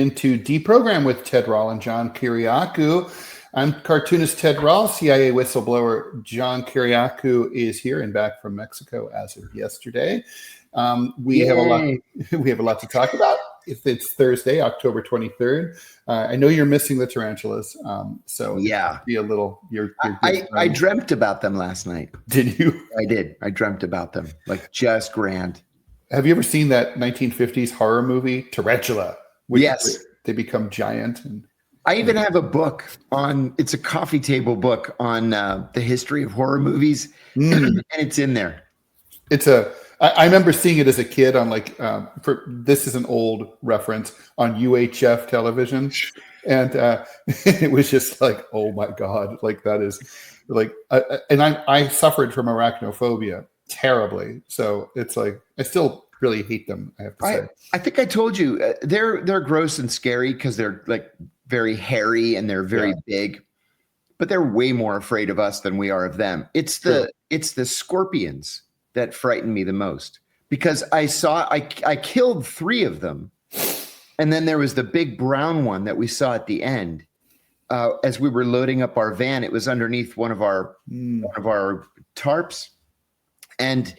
Into Deprogram with Ted Rall and John Kiriakou. I'm cartoonist Ted Rall. CIA whistleblower John Kiriakou is here and back from Mexico as of yesterday. We have a lot to talk about. If it's Thursday, October 23rd, I know you're missing the tarantulas. So yeah, be a little. I dreamt about them last night. Did you? I did. I dreamt about them, like just grand. Have you ever seen that 1950s horror movie Tarantula? Yes, they become giant. And I even have a book on. It's a coffee table book on the history of horror movies, and it's in there. I remember seeing it as a kid on this is an old reference on UHF television, and it was just like, oh my god, like that is like, and I suffered from arachnophobia terribly, so it's like I still really hate them. I have to say. I think I told you they're gross and scary because they're like very hairy and they're very big, but they're way more afraid of us than we are of them. It's the scorpions that frighten me the most, because I killed 3 of them, and then there was the big brown one that we saw at the end as we were loading up our van. It was underneath one of our tarps, and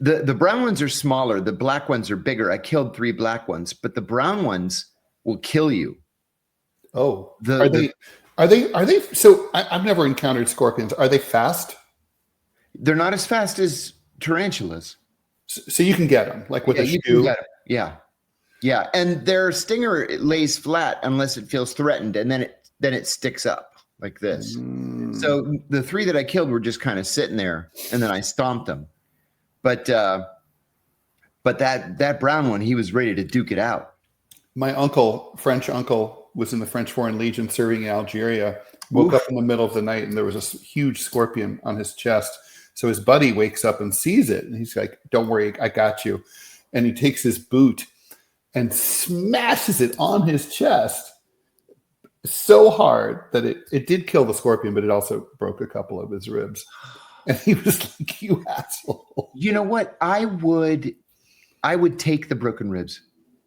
the brown ones are smaller. The black ones are bigger. I killed 3 black ones, but the brown ones will kill you. Oh, are they? So I've never encountered scorpions. Are they fast? They're not as fast as tarantulas. So you can get them like with a shoe. Yeah. And their stinger lays flat unless it feels threatened, and then it sticks up like this. So the 3 that I killed were just kind of sitting there, and then I stomped them. But that brown one, he was ready to duke it out. My French uncle, was in the French Foreign Legion serving in Algeria. Woke up in the middle of the night, and there was a huge scorpion on his chest. So his buddy wakes up and sees it, and he's like, "Don't worry, I got you." And he takes his boot and smashes it on his chest so hard that it did kill the scorpion, but it also broke a couple of his ribs. And he was like, "You asshole." You know what? I would take the broken ribs.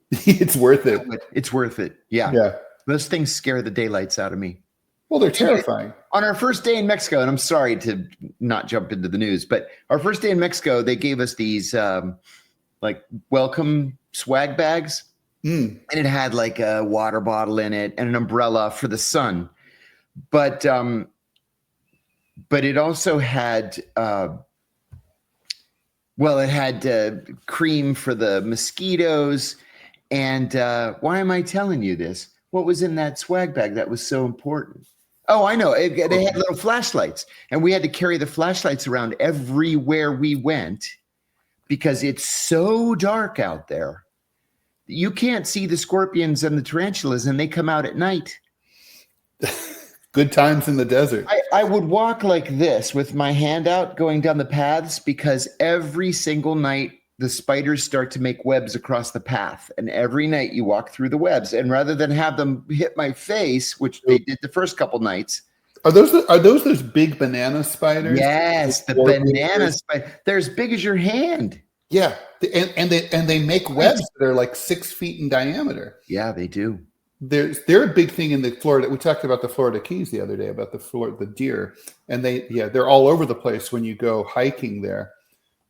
It's worth it. It's worth it. Yeah. Yeah. Those things scare the daylights out of me. Well, they're terrifying. On our first day in Mexico, and I'm sorry to not jump into the news, but our first day in Mexico, they gave us these like welcome swag bags. And it had like a water bottle in it and an umbrella for the sun. But it also had, it had cream for the mosquitoes. And why am I telling you this? What was in that swag bag that was so important? Oh, I know. They had little flashlights, and we had to carry the flashlights around everywhere we went because it's so dark out there. You can't see the scorpions and the tarantulas, and they come out at night. Good times in the desert. I would walk like this with my hand out going down the paths, because every single night the spiders start to make webs across the path. And every night you walk through the webs, and rather than have them hit my face, which they did the first couple nights. Are those big banana spiders? Yes, the banana spider. They're as big as your hand. Yeah, and they make webs that are like 6 feet in diameter. Yeah, they do. They're a big thing in the Florida. We talked about the Florida Keys the other day about the deer, and they're all over the place when you go hiking there,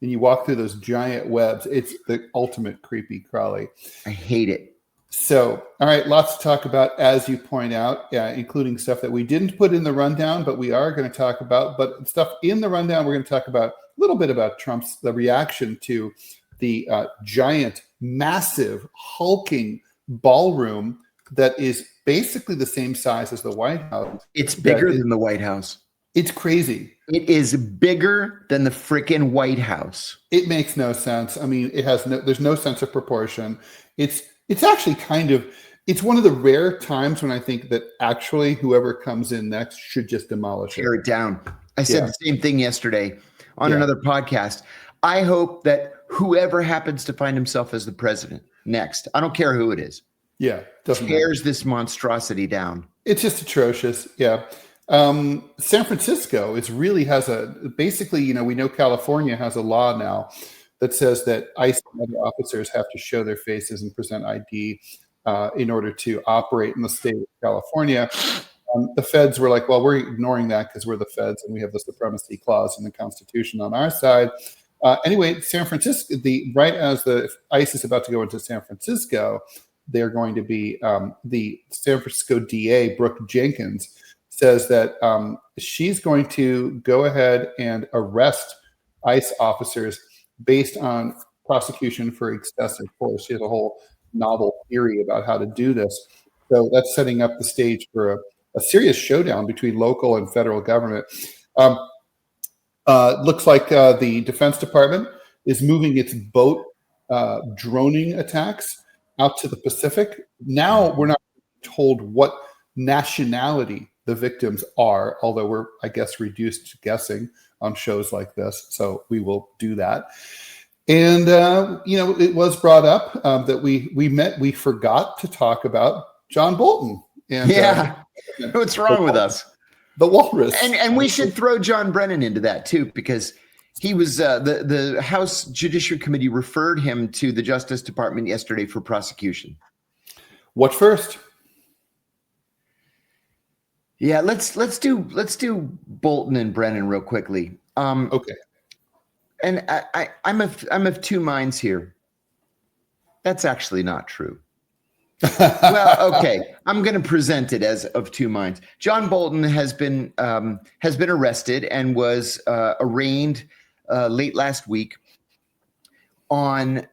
and you walk through those giant webs. It's the ultimate creepy crawly. I hate it. So, all right, lots to talk about, as you point out, including stuff that we didn't put in the rundown, but we are going to talk about. But stuff in the rundown, we're going to talk about a little bit about the reaction to the giant, massive, hulking ballroom that is basically the same size as the White House. It's bigger than the White House. It's crazy. It is bigger than the freaking White House. It makes no sense. I mean, there's no sense of proportion. It's actually it's one of the rare times when I think that actually whoever comes in next should just demolish it. Tear it down. I said the same thing yesterday on another podcast. I hope that whoever happens to find himself as the president next, I don't care who it is. Yeah. Tears this monstrosity down. It's just atrocious. Yeah. San Francisco basically, we know California has a law now that says that ICE and other officers have to show their faces and present ID in order to operate in the state of California. The feds were like, well, we're ignoring that because we're the feds and we have the supremacy clause in the Constitution on our side. Anyway, San Francisco, right as the ICE is about to go into San Francisco, they're going to be, the San Francisco DA, Brooke Jenkins, says that she's going to go ahead and arrest ICE officers based on prosecution for excessive force. She has a whole novel theory about how to do this. So that's setting up the stage for a serious showdown between local and federal government. Looks like the Defense Department is moving its boat droning attacks out to the Pacific. Now we're not told what nationality the victims are, although we're, I guess, reduced to guessing on shows like this. So we will do that. And, it was brought up that we forgot to talk about John Bolton. And, what's wrong with us? The walrus. And we should throw John Brennan into that too, because he was the House Judiciary Committee referred him to the Justice Department yesterday for prosecution. What first? Yeah, let's do Bolton and Brennan real quickly. Okay. And I'm of two minds here. That's actually not true. Well, okay, I'm going to present it as of two minds. John Bolton has been arrested and was arraigned late last week on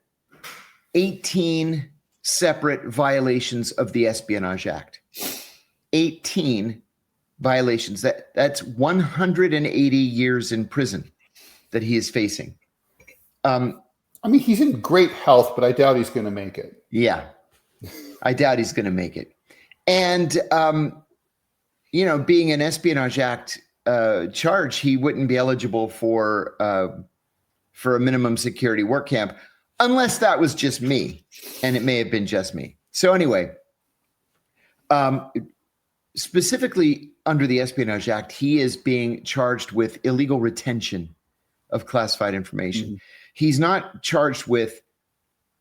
18 separate violations of the Espionage Act. 18 violations. That's 180 years in prison that he is facing. He's in great health, but I doubt he's going to make it. Yeah. I doubt he's going to make it. And, being an Espionage Act charge, he wouldn't be eligible for a minimum security work camp, unless that was just me. And it may have been just me. So anyway, specifically under the Espionage Act, he is being charged with illegal retention of classified information. Mm-hmm. He's not charged with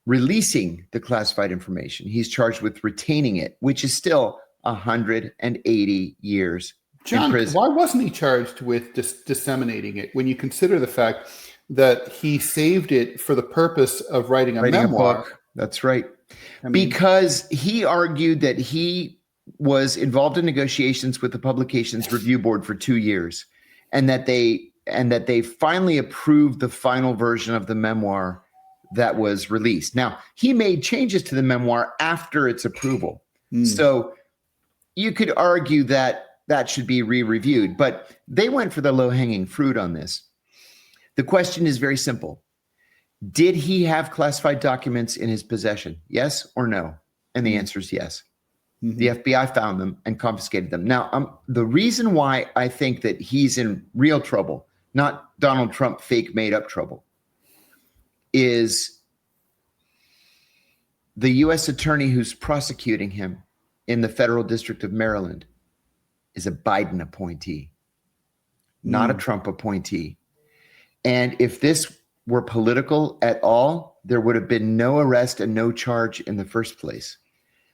releasing the classified information. He's charged with retaining it, which is still 180 years John, in prison. Why wasn't he charged with disseminating it when you consider the fact that he saved it for the purpose of writing a memoir? A book. That's right. Because he argued that he was involved in negotiations with the Publications Review Board for 2 years, and that they finally approved the final version of the memoir that was released. Now, he made changes to the memoir after its approval. So you could argue that should be re-reviewed, but they went for the low-hanging fruit on this. The question is very simple. Did he have classified documents in his possession? Yes or no? And the answer is yes. Mm-hmm. The FBI found them and confiscated them. Now, the reason why I think that he's in real trouble, not Donald Trump fake made up trouble, is the U.S. attorney who's prosecuting him in the Federal District of Maryland is a Biden appointee, not a Trump appointee. And if this were political at all, there would have been no arrest and no charge in the first place.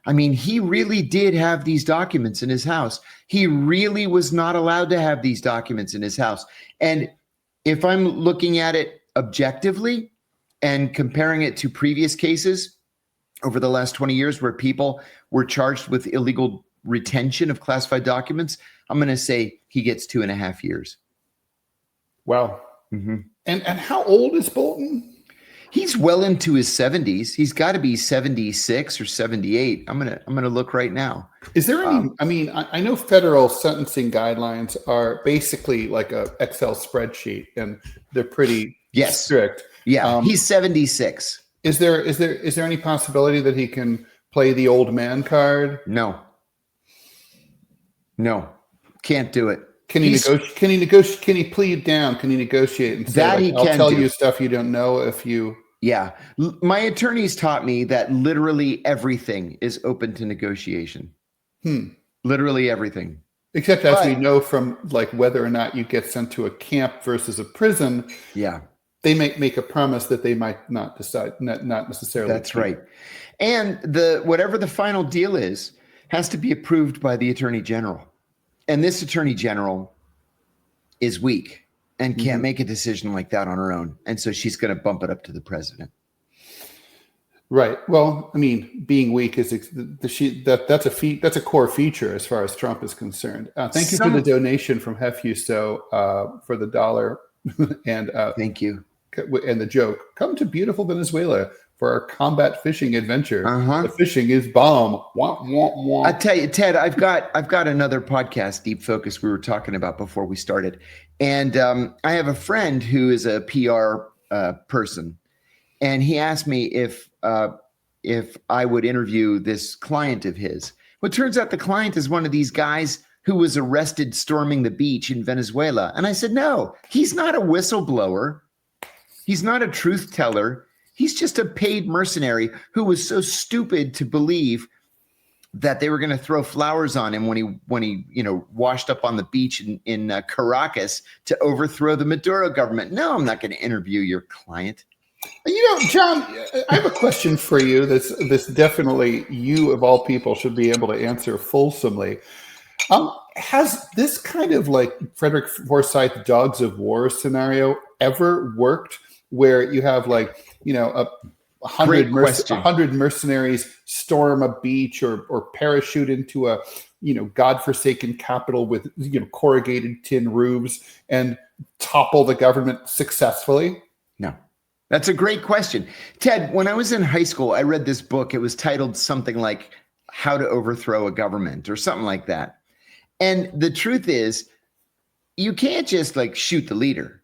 I mean, he really did have these documents in his house. He really was not allowed to have these documents in his house. And if I'm looking at it objectively and comparing it to previous cases over the last 20 years where people were charged with illegal retention of classified documents, I'm going to say he gets 2.5 years. Wow. Mm-hmm. And how old is Bolton? He's well into his 70s. He's got to be 76 or 78. I'm gonna look right now. Is there any? I know federal sentencing guidelines are basically like a Excel spreadsheet, and they're pretty strict. Yeah, he's 76. Is there any possibility that he can play the old man card? No, can't do it. Can he negotiate? Can he plead down? Can he negotiate and say, I'll tell you stuff you don't know if you... Yeah. My attorneys taught me that literally everything is open to negotiation. Literally everything. Except as we know from like whether or not you get sent to a camp versus a prison. Yeah. they make a promise that they might not decide, not necessarily. That's right. And whatever the final deal is has to be approved by the attorney general. And this attorney general is weak and can't make a decision like that on her own. And so she's going to bump it up to the president. Right. Well, I mean, being weak is that's a core feature as far as Trump is concerned. Thank you for the donation from Hefuso for the $1 and thank you. And the joke, come to beautiful Venezuela for our combat fishing adventure. Uh-huh. The fishing is bomb. Wah, wah, wah. I tell you, Ted, I've got another podcast, Deep Focus, we were talking about before we started. And I have a friend who is a PR person. And he asked me if I would interview this client of his. Well, it turns out the client is one of these guys who was arrested storming the beach in Venezuela. And I said, no, he's not a whistleblower. He's not a truth teller. He's just a paid mercenary who was so stupid to believe that they were going to throw flowers on him when he washed up on the beach in Caracas to overthrow the Maduro government. No, I'm not going to interview your client. John, I have a question for you. This definitely you of all people should be able to answer fulsomely. Has this kind of like Frederick Forsyth Dogs of War scenario ever worked, where you have like, 100 mercenaries storm a beach or parachute into a, godforsaken capital with, corrugated tin roofs and topple the government successfully? No. That's a great question. Ted, when I was in high school, I read this book. It was titled something like How to Overthrow a Government or something like that. And the truth is, you can't just like shoot the leader,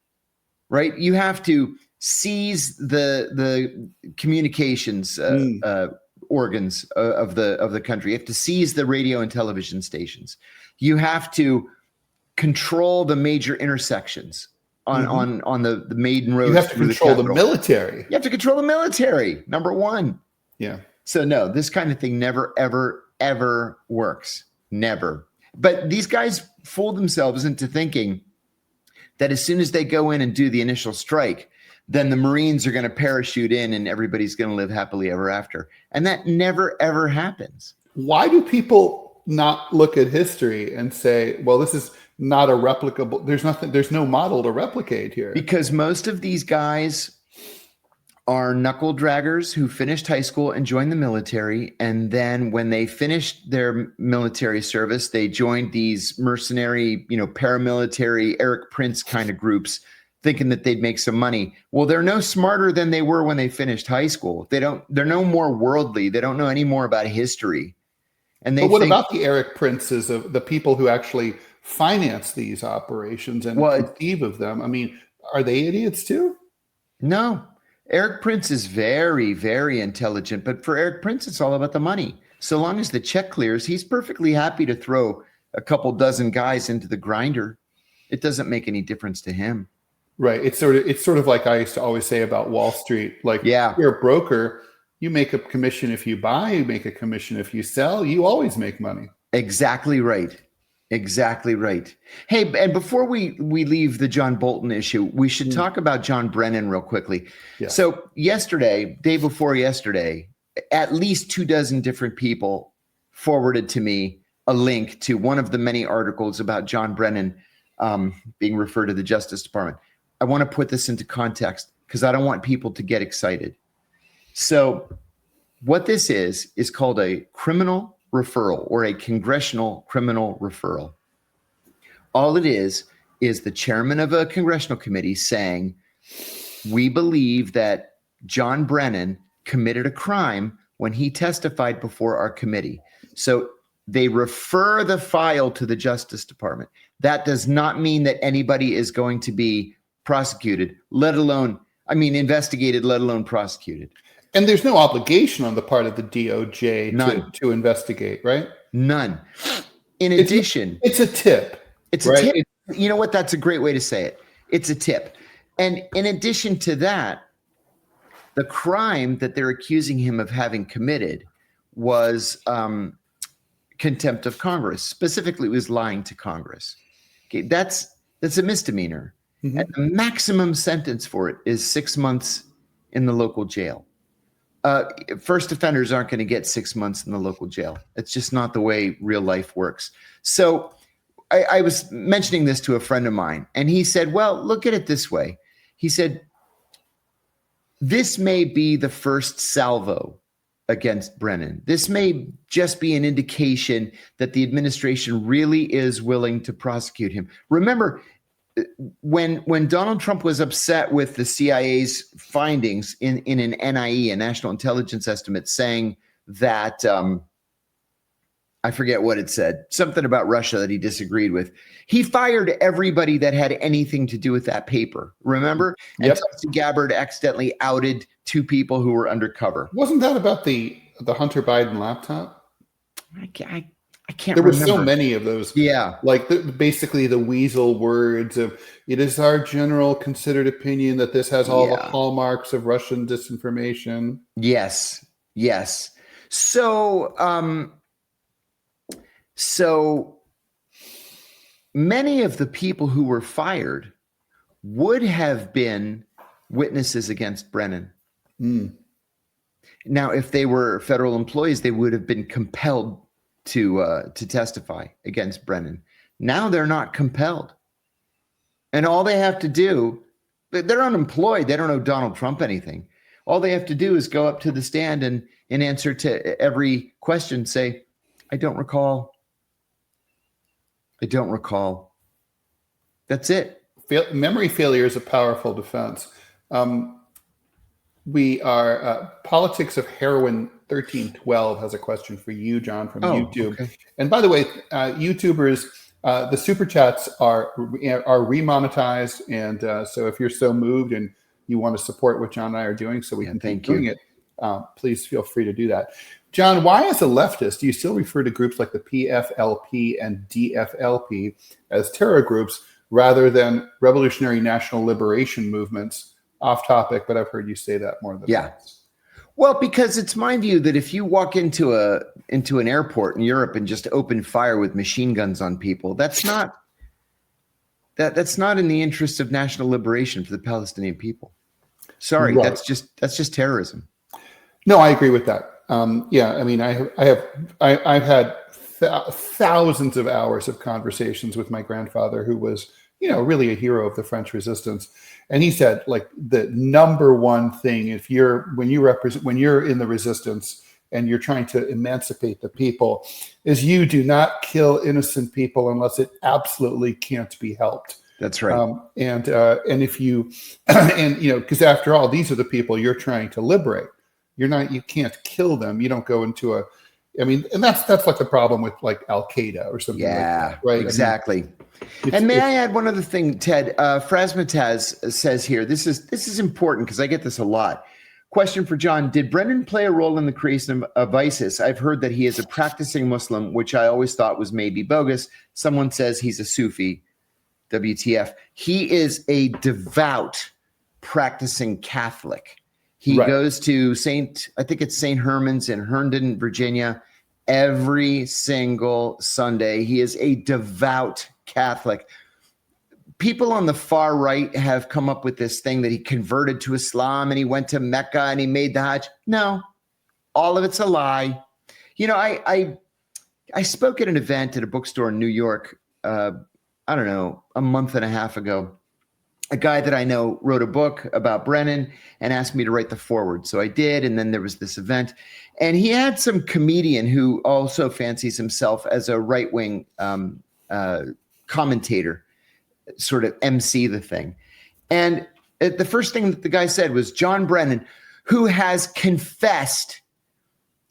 right? You have to seize the communications organs of the country. You have to seize the radio and television stations. You have to control the major intersections on the maiden road. You have to control the military. You have to control the military, number one. Yeah. So no, this kind of thing never, ever, ever works. Never. But these guys fool themselves into thinking that as soon as they go in and do the initial strike, then the Marines are going to parachute in and everybody's going to live happily ever after. And that never, ever happens. Why do people not look at history and say, well, this is not a replicable, there's no model to replicate here? Because most of these guys are knuckle draggers who finished high school and joined the military. And then when they finished their military service, they joined these mercenary, paramilitary Eric Prince kind of groups, thinking that they'd make some money. Well, they're no smarter than they were when they finished high school. They're no more worldly. They don't know any more about history. And but what about the Eric Princes, of the people who actually finance these operations and conceive of them? I mean, are they idiots too? No. Eric Prince is very, very intelligent, but for Eric Prince, it's all about the money. So long as the check clears, he's perfectly happy to throw a couple dozen guys into the grinder. It doesn't make any difference to him. Right. It's sort of like I used to always say about Wall Street. Like, you're a broker, you make a commission if you buy, you make a commission if you sell, you always make money. Exactly right. Exactly right. Hey, and before we leave the John Bolton issue, we should talk about John Brennan real quickly. Yeah. So day before yesterday, at least 24 different people forwarded to me a link to one of the many articles about John Brennan being referred to the Justice Department. I want to put this into context because I don't want people to get excited. So what this is called a criminal referral or a congressional criminal referral. All it is the chairman of a congressional committee saying, we believe that John Brennan committed a crime when he testified before our committee. So they refer the file to the Justice Department. That does not mean that anybody is going to be prosecuted, investigated, let alone prosecuted. And there's no obligation on the part of the DOJ to investigate, right? None. In addition, it's a tip. It's a tip. You know what? That's a great way to say it. It's a tip. And in addition to that, the crime that they're accusing him of having committed was contempt of Congress. Specifically, it was lying to Congress. Okay, that's a misdemeanor. And the maximum sentence for it is 6 months in the local jail. First offenders aren't going to get 6 months in the local jail. It's just not the way real life works. So I was mentioning this to a friend of mine, and he said, well, look at it this way. He said, this may be the first salvo against Brennan. This may just be an indication that the administration really is willing to prosecute him. Remember, when Donald Trump was upset with the CIA's findings in an NIE, a national intelligence estimate, saying that, I forget what it said, something about Russia that he disagreed with, he fired everybody that had anything to do with that paper. Remember? Yep. And Tulsi Gabbard accidentally outed 2 people who were undercover. Wasn't that about the Hunter Biden laptop? I can't there remember. were so many of those. Yeah. Like basically the weasel words of, it is our general considered opinion that this has all the hallmarks of Russian disinformation. Yes. So many of the people who were fired would have been witnesses against Brennan. Now, if they were federal employees, they would have been compelled to testify against Brennan. Now they're not compelled. And all they have to do, they're unemployed. They don't owe Donald Trump anything. All they have to do is go up to the stand and in answer to every question, say, I don't recall. That's it. Memory failure is a powerful defense. We are Politics of Heroin 1312 has a question for you, John, from YouTube. Okay. And by the way, YouTubers, the super chats are remonetized, and so if you're so moved and you want to support what John and I are doing, so we can keep doing it, please feel free to do that. John, why, as a leftist, do you still refer to groups like the PFLP and DFLP as terror groups rather than revolutionary national liberation movements? Off topic, but I've heard you say that more than once. Well, because it's my view that if you walk into an airport in Europe and just open fire with machine guns on people, that's not in the interest of national liberation for the Palestinian people. Sorry, right. That's just terrorism. No, I agree with that. I mean, I've had thousands of hours of conversations with my grandfather, who was, really a hero of the French Resistance. And he said, like, the number one thing, when you're in the resistance and you're trying to emancipate the people, is you do not kill innocent people unless it absolutely can't be helped. That's right. And if you, because after all, these are the people you're trying to liberate. You can't kill them. You don't go into and that's like the problem with like Al Qaeda or something like that, right? Exactly. And may I add one other thing, Ted? Frasmataz says here, this is important because I get this a lot. Question for John: did Brennan play a role in the creation of ISIS? I've heard that he is a practicing Muslim, which I always thought was maybe bogus. Someone says he's a Sufi. WTF? He is a devout practicing Catholic. He goes to St. Herman's in Herndon, Virginia, every single Sunday. He is a devout Catholic. People on the far right have come up with this thing that he converted to Islam and he went to Mecca and he made the Hajj. No, all of it's a lie. I spoke at an event at a bookstore in New York, I don't know, a month and a half ago. A guy that I know wrote a book about Brennan and asked me to write the foreword. So I did. And then there was this event. And he had some comedian who also fancies himself as a right-wing commentator, sort of MC the thing. And the first thing that the guy said was, John Brennan, who has confessed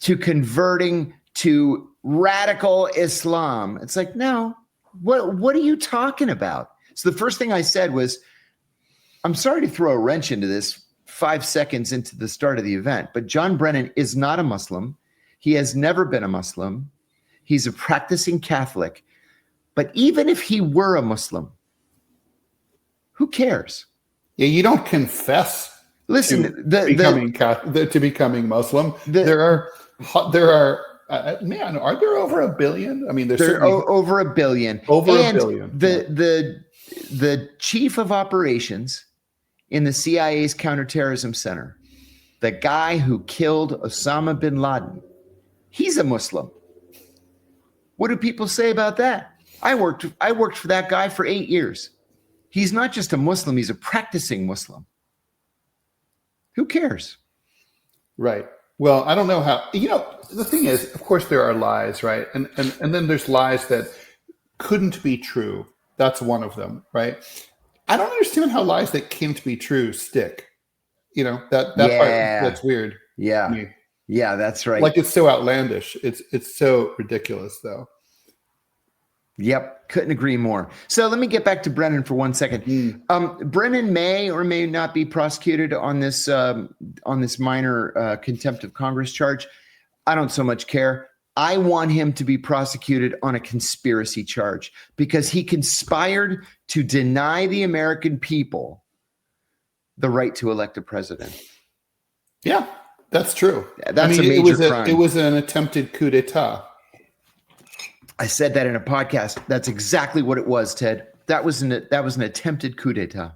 to converting to radical Islam. It's like, no, what are you talking about? So the first thing I said was, I'm sorry to throw a wrench into this 5 seconds into the start of the event, but John Brennan is not a Muslim. He has never been a Muslim. He's a practicing Catholic. But even if he were a Muslim, who cares? Yeah, you don't confess. Listen, to becoming Muslim. There are are there over a billion? I mean, there's over a billion. Over a billion. The the chief of operations in the CIA's counterterrorism center, the guy who killed Osama bin Laden, he's a Muslim. What do people say about that? I worked for that guy for 8 years. He's not just a Muslim, he's a practicing Muslim. Who cares? Right. Well, I don't know how, the thing is, of course there are lies, right? And then there's lies that couldn't be true. That's one of them, right? I don't understand how lies that can't be true stick. That part, that's weird. Yeah. Yeah, that's right. Like, it's so outlandish. It's so ridiculous, though. Yep, couldn't agree more. So let me get back to Brennan for 1 second. Brennan may or may not be prosecuted on this minor contempt of Congress charge. I don't so much care. I want him to be prosecuted on a conspiracy charge because he conspired to deny the American people the right to elect a president. Yeah, that's true. That's a major crime. It was an attempted coup d'etat. I said that in a podcast. That's exactly what it was, Ted. That was an attempted coup d'etat.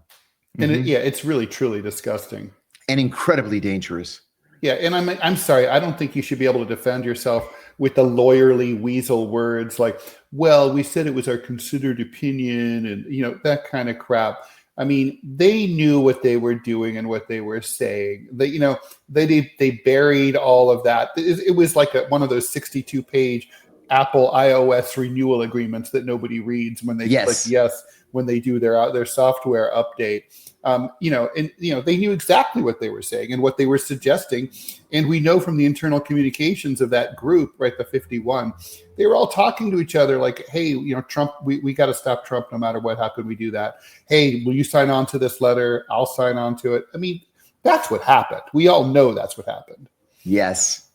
And it's really, truly disgusting. And incredibly dangerous. Yeah, and I'm sorry. I don't think you should be able to defend yourself with the lawyerly weasel words like, well, we said it was our considered opinion and, that kind of crap. I mean, they knew what they were doing and what they were saying. They buried all of that. It was like one of those 62-page Apple iOS renewal agreements that nobody reads when they click yes when they do their software update. They knew exactly what they were saying and what they were suggesting. And we know from the internal communications of that group, right, the 51, they were all talking to each other like, hey, Trump, we got to stop Trump no matter what. How could we do that? Hey, will you sign on to this letter? I'll sign on to it. I mean, that's what happened. We all know that's what happened. Yes.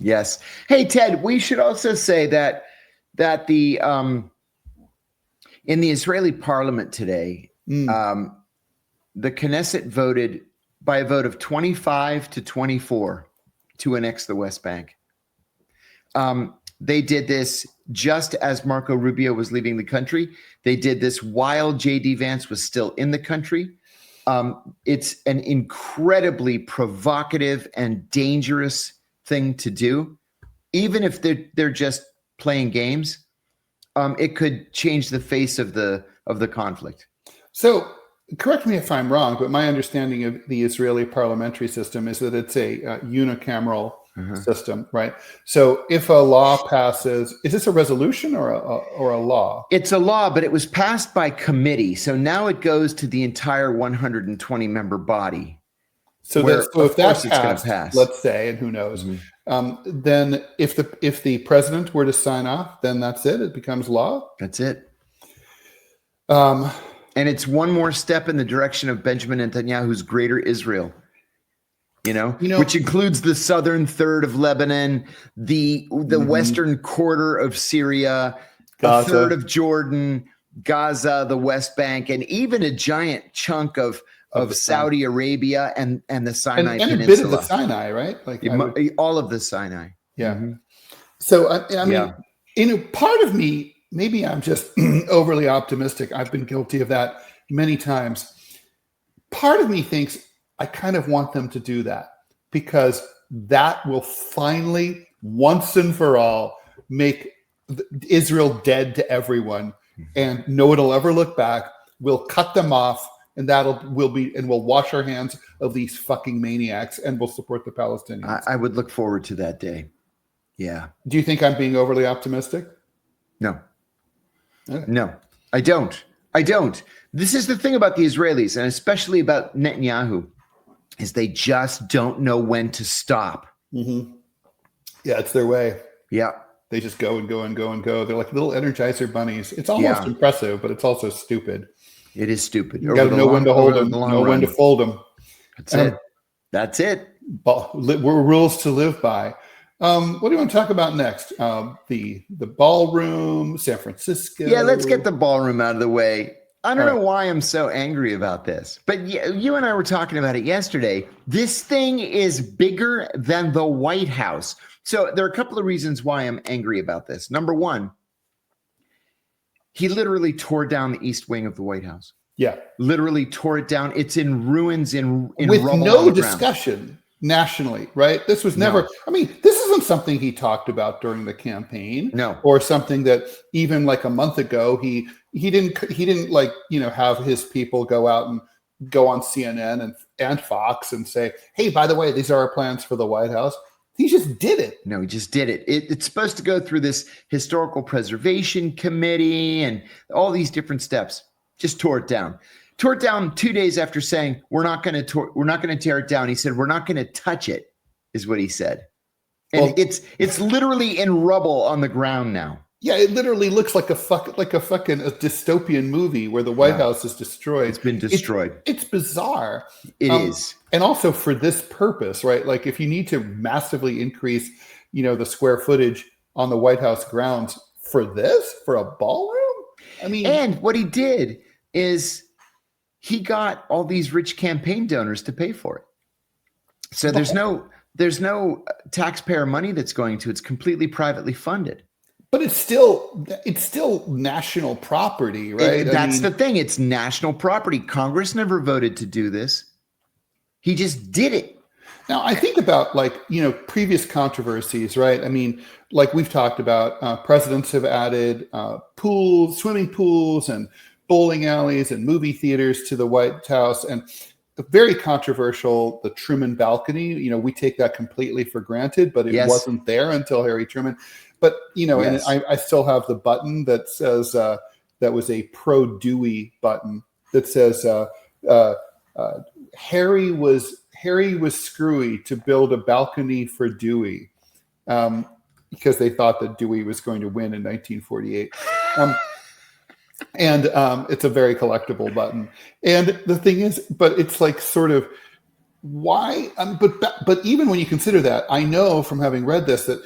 Yes. Hey, Ted, we should also say that the in the Israeli parliament today, the Knesset voted by a vote of 25 to 24 to annex the West Bank. They did this just as Marco Rubio was leaving the country. They did this while J.D. Vance was still in the country. It's an incredibly provocative and dangerous thing to do. Even if they're just playing games, it could change the face of the conflict. So correct me if I'm wrong, but my understanding of the Israeli parliamentary system is that it's a unicameral system, right? So if a law passes, is this a resolution or a law? It's a law, but it was passed by committee. So now it goes to the entire 120 member body. So if that's passed, let's say, and who knows, then if the president were to sign off, then that's it. It becomes law. That's it. And it's one more step in the direction of Benjamin Netanyahu's greater Israel, which includes the southern third of Lebanon, the western quarter of Syria, Gaza, a third of Jordan, Gaza, the West Bank, and even a giant chunk of Saudi Arabia and the Sinai Peninsula. And a bit of the Sinai, right? All of the Sinai. Yeah. So, I mean, part of me, maybe I'm just overly optimistic. I've been guilty of that many times. Part of me thinks I kind of want them to do that because that will finally, once and for all, make Israel dead to everyone, and no one will ever look back. We'll cut them off, and we'll wash our hands of these fucking maniacs, and we'll support the Palestinians. I would look forward to that day. Yeah. Do you think I'm being overly optimistic? No. Okay. No, I don't. This is the thing about the Israelis, and especially about Netanyahu, is they just don't know when to stop. Mm-hmm. Yeah, it's their way. Yeah. They just go and go and go and go. They're like little Energizer bunnies. It's almost impressive, but it's also stupid. It is stupid. You got to know when to hold them, know when to fold them. That's it. We're rules to live by. What do you want to talk about next? The ballroom, San Francisco. Yeah, let's get the ballroom out of the way. I don't know why I'm so angry about this, but you and I were talking about it yesterday. This thing is bigger than the White House. So there are a couple of reasons why I'm angry about this. Number one, He literally tore down the East Wing of the White House. Yeah. Literally tore it down. It's in ruins, in with rubble no on the discussion nationally, right? This was never, I mean, this isn't something he talked about during the campaign. No. Or something that even like a month ago, he didn't like, have his people go out and go on CNN and Fox and say, hey, by the way, these are our plans for the White House. He just did it. No, he just did it. It's supposed to go through this historical preservation committee and all these different steps. Just tore it down. Tore it down 2 days after saying, we're not going to tear it down. He said, we're not going to touch it, is what he said. And it's literally in rubble on the ground now. Yeah, it literally looks like a dystopian movie where the White House is destroyed. It's been destroyed. It's bizarre. It is. And also for this purpose, right? Like if you need to massively increase, the square footage on the White House grounds for a ballroom? I mean, and what he did is he got all these rich campaign donors to pay for it. So there's no taxpayer money that's going to. It's completely privately funded. But it's still national property, right? That's the thing. It's national property. Congress never voted to do this. He just did it. Now, I think about previous controversies, right? I mean, like we've talked about, presidents have added swimming pools and bowling alleys and movie theaters to the White House. And very controversial, the Truman balcony. We take that completely for granted, but it wasn't there until Harry Truman. But, and I still have the button that says that was a pro-Dewey button that says Harry was screwy to build a balcony for Dewey because they thought that Dewey was going to win in 1948. And it's a very collectible button. And the thing is, but it's like sort of why? But even when you consider that, I know from having read this that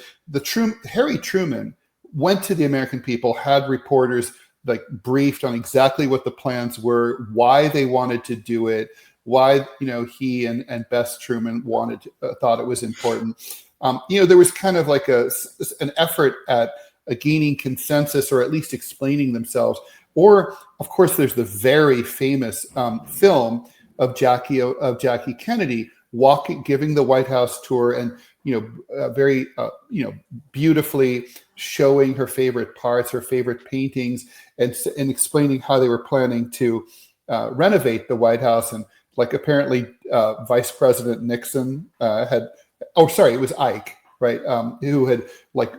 Harry Truman went to the American people, had reporters like briefed on exactly what the plans were, why they wanted to do it, why he and Bess Truman thought it was important. There was kind of like an effort at gaining consensus or at least explaining themselves. Or of course, there's the very famous film of Jackie Kennedy giving the White House tour and very beautifully showing her favorite parts, her favorite paintings, and explaining how they were planning to renovate the White House. And like apparently Vice President Nixon it was Ike, right? Who had like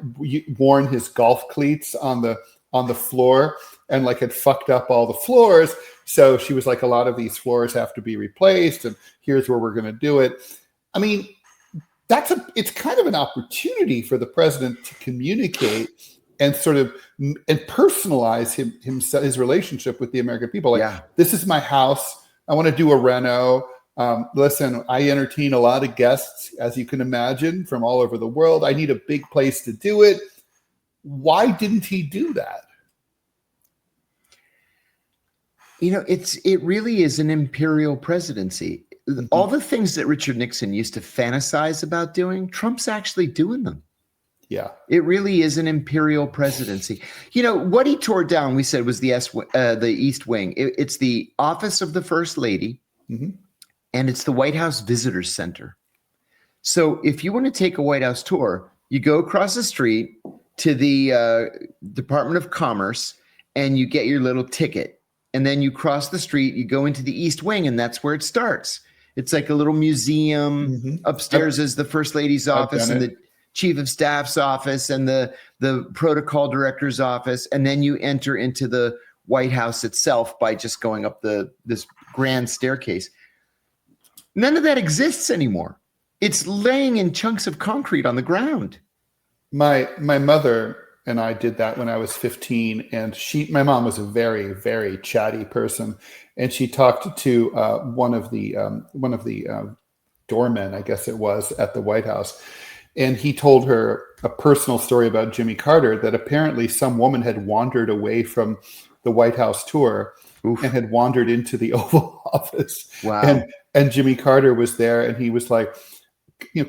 worn his golf cleats on the floor and like had fucked up all the floors. So she was like, a lot of these floors have to be replaced, and here's where we're going to do it. I mean, it's kind of an opportunity for the president to communicate and sort of and personalize his relationship with the American people. Like, This is my house. I want to do a reno. Listen, I entertain a lot of guests, as you can imagine, from all over the world. I need a big place to do it. Why didn't he do that? It really is an imperial presidency. Mm-hmm. All the things that Richard Nixon used to fantasize about doing, Trump's actually doing them. Yeah. It really is an imperial presidency. What he tore down, we said, was the East Wing. It's the office of the First Lady, mm-hmm. and it's the White House Visitors Center. So if you want to take a White House tour, you go across the street to the Department of Commerce and you get your little ticket. And then you cross the street, you go into the East Wing, and that's where it starts. It's like a little museum. Mm-hmm. Upstairs is the First Lady's office and the Chief of Staff's office and the protocol director's office. And then you enter into the White House itself by just going up this grand staircase. None of that exists anymore. It's laying in chunks of concrete on the ground. My mother and I did that when I was 15, and my mom was a very, very chatty person, and she talked to one of the doormen, I guess it was, at the White House, and he told her a personal story about Jimmy Carter, that apparently some woman had wandered away from the White House tour and had wandered into the Oval Office. Wow. And Jimmy Carter was there, and he was like,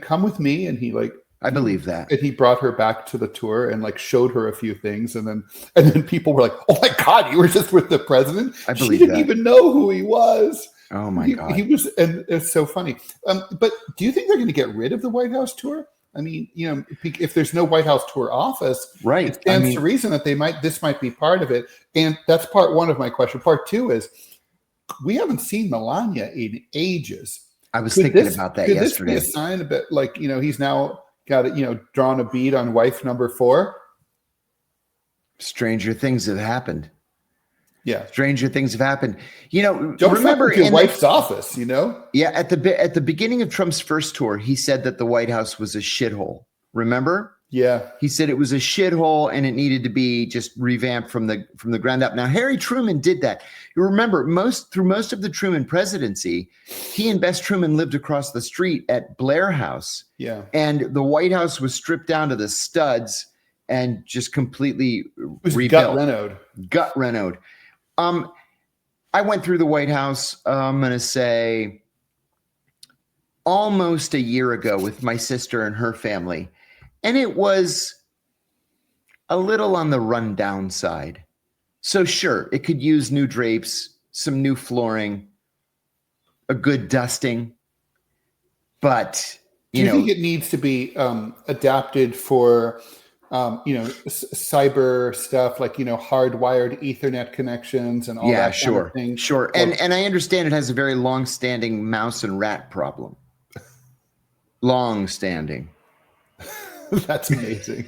come with me, and he like I believe that. And he brought her back to the tour and like showed her a few things, and then people were like, "Oh my God, you were just with the president?" I believe she didn't even know who he was. Oh my God, he was, and it's so funny. But do you think they're going to get rid of the White House tour? I mean, if there's no White House tour office, right? It stands to reason that this might be part of it. And that's part one of my question. Part two is, we haven't seen Melania in ages. I was thinking about that yesterday. Could this be a sign of it? Like, he's now got it, drawn a bead on wife number 4. Stranger things have happened. Yeah, stranger things have happened. Don't remember your wife's office. Yeah, at the beginning of Trump's first tour, he said that the White House was a shithole. Remember? Yeah, he said it was a shithole and it needed to be just revamped from the ground up. Now, Harry Truman did that. You remember, through most of the Truman presidency, he and Bess Truman lived across the street at Blair House. Yeah, and the White House was stripped down to the studs and just completely rebuilt. Gut renoed. I went through the White House, I'm going to say almost a year ago with my sister and her family. And it was a little on the rundown side. So sure, it could use new drapes, some new flooring, a good dusting. But, do you think it needs to be adapted for cyber stuff, like, hardwired Ethernet connections and all that kind of thing? Sure. And I understand it has a very long-standing mouse and rat problem. Long-standing. That's amazing.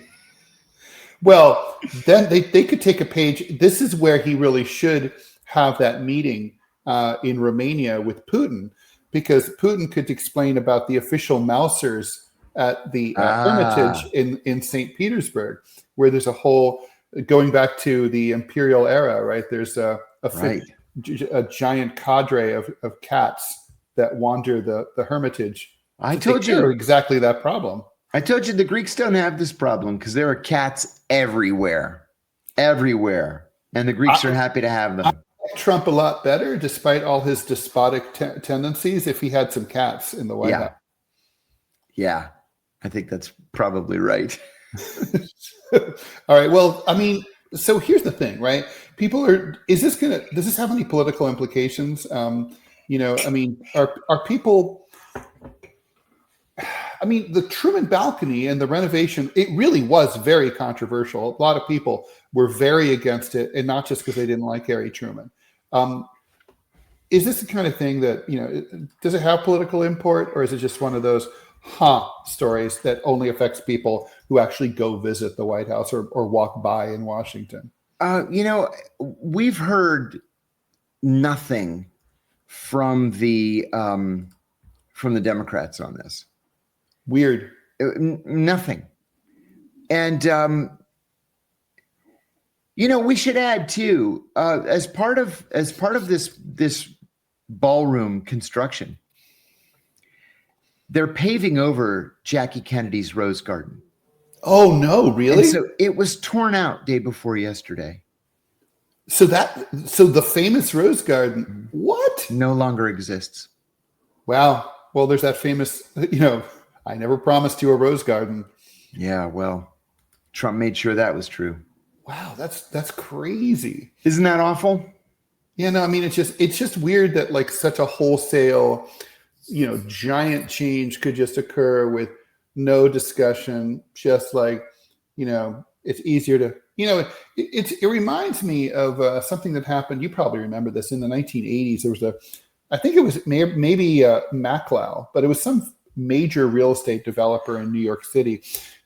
Well, then they could take a page. This is where he really should have that meeting in Romania with Putin, because Putin could explain about the official mousers at the Hermitage in St. Petersburg, where there's a whole, going back to the imperial era, right? There's a giant cadre of cats that wander the Hermitage. I told you exactly that problem. I told you the Greeks don't have this problem because there are cats everywhere. And the Greeks are happy to have them. I like Trump a lot better, despite all his despotic tendencies, if he had some cats in the White House. Yeah, I think that's probably right. All right. Well, I mean, so here's the thing, right? Does this have any political implications? I mean, are people... I mean, the Truman balcony and the renovation, it really was very controversial. A lot of people were very against it, and not just because they didn't like Harry Truman. Is this the kind of thing that, does it have political import, or is it just one of those stories that only affects people who actually go visit the White House or walk by in Washington? We've heard nothing from the Democrats on this. Weird. Nothing. And, we should add too, as part of this ballroom construction, they're paving over Jackie Kennedy's Rose Garden. Oh no, really? And so it was torn out day before yesterday. So the famous Rose Garden, what? No longer exists. Wow. Well, there's that famous, I never promised you a rose garden. Yeah, well, Trump made sure that was true. Wow, that's crazy. Isn't that awful? Yeah, no, I mean, it's just weird that like such a wholesale, giant change could just occur with no discussion. Just like, it's easier to, it reminds me of something that happened. You probably remember this in the 1980s. There was I think it was maybe Macklow, but it was some major real estate developer in New York City